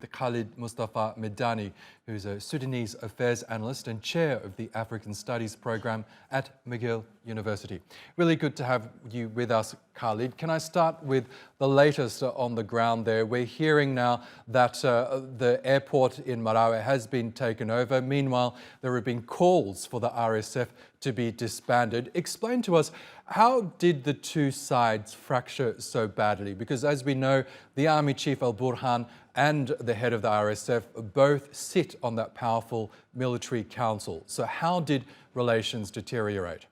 with Khalid Mustafa Medani, who's a Sudanese affairs analyst and chair of the African Studies program at McGill University. Really good to have you with us, Khalid. Can I start with the latest on the ground there? We're hearing now that the airport in Marawi has been taken over. Meanwhile, there have been calls for the RSF to be disbanded. Explain to us, how did the two sides fracture so badly? Because as we know, the army chief al-Burhan and the head of the RSF both sit on that powerful military council. So how did relations deteriorate?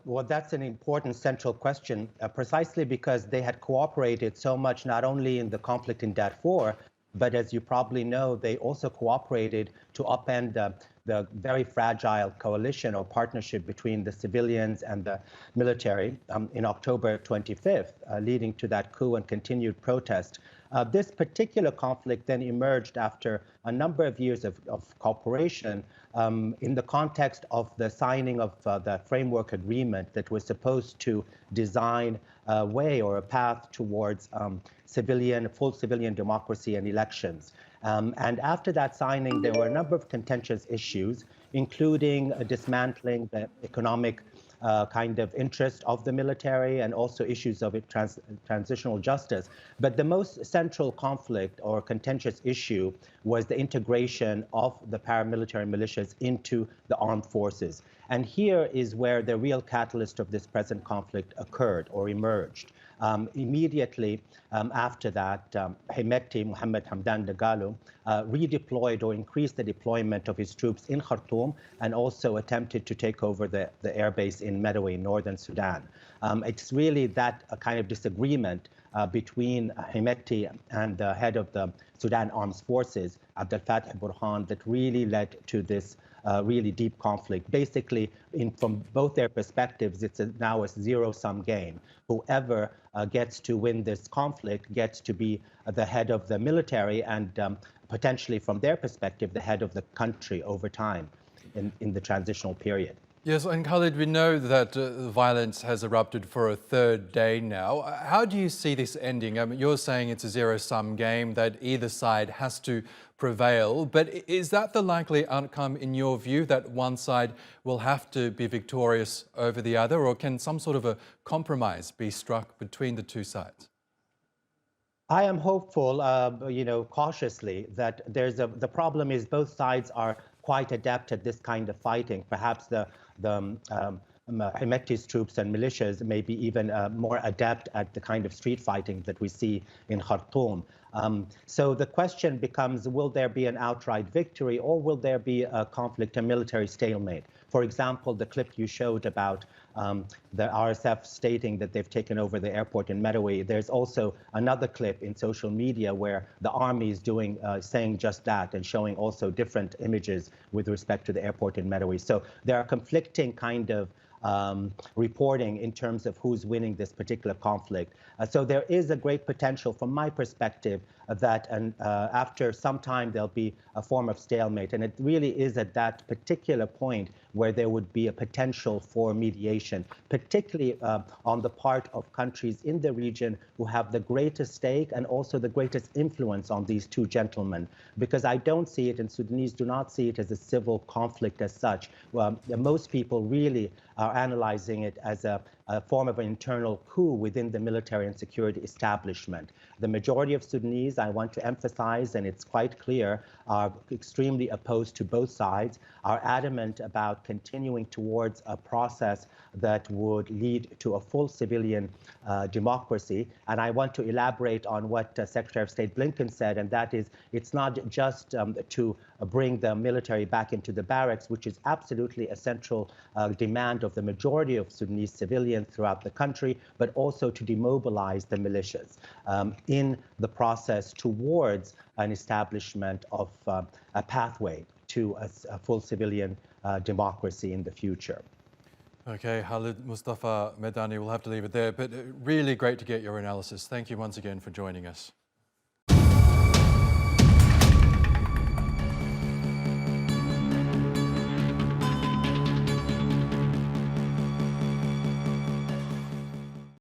Well, that's an important central question, precisely because they had cooperated so much, not only in the conflict in Darfur, but as you probably know, they also cooperated to upend the very fragile coalition or partnership between the civilians and the military in October 25th, leading to that coup and continued protest. This particular conflict then emerged after a number of years of cooperation in the context of the signing of the framework agreement that was supposed to design a way or a path towards full civilian democracy and elections. And after that signing, there were a number of contentious issues, including dismantling the economic kind of interest of the military and also issues of transitional justice. But the most central conflict or contentious issue was the integration of the paramilitary militias into the armed forces. And here is where the real catalyst of this present conflict occurred or emerged. Immediately after that, Hemeti Mohammed Hamdan Dagalo redeployed or increased the deployment of his troops in Khartoum and also attempted to take over the airbase in Medawi in northern Sudan. It's really that kind of disagreement between Hemeti and the head of the Sudan Armed Forces, Abdel Fattah al-Burhan, that really led to this really deep conflict. Basically, from both their perspectives, it's now a zero-sum game. Whoever gets to win this conflict gets to be the head of the military and potentially, from their perspective, the head of the country over time in the transitional period. Yes, and Khalid, we know that violence has erupted for a third day now. How do you see this ending? I mean, you're saying it's a zero-sum game, that either side has to prevail, but is that the likely outcome in your view, that one side will have to be victorious over the other, or can some sort of a compromise be struck between the two sides? I am hopeful, cautiously, that the problem is both sides are quite adept at this kind of fighting. Perhaps the Hemeti's troops and militias may be even more adept at the kind of street fighting that we see in Khartoum. So the question becomes, will there be an outright victory, or will there be a conflict, a military stalemate? For example, the clip you showed about the RSF stating that they've taken over the airport in Medawi. There's also another clip in social media where the army is saying just that and showing also different images with respect to the airport in Medawi. So there are conflicting kind of reporting in terms of who's winning this particular conflict. So there is a great potential from my perspective that after some time there'll be a form of stalemate. And it really is at that particular point where there would be a potential for mediation, particularly on the part of countries in the region who have the greatest stake and also the greatest influence on these two gentlemen. Because I don't see it, and Sudanese do not see it, as a civil conflict as such. Most people really are analyzing it as a form of an internal coup within the military and security establishment. The majority of Sudanese, I want to emphasize, and it's quite clear, are extremely opposed to both sides, are adamant about continuing towards a process that would lead to a full civilian democracy. And I want to elaborate on what Secretary of State Blinken said, and that is, it's not just to bring the military back into the barracks, which is absolutely a central demand of the majority of Sudanese civilians throughout the country, but also to demobilize the militias in the process towards an establishment of a pathway to a full civilian democracy in the future. Okay, Khalid Mustafa Medani, we'll have to leave it there, but really great to get your analysis. Thank you once again for joining us.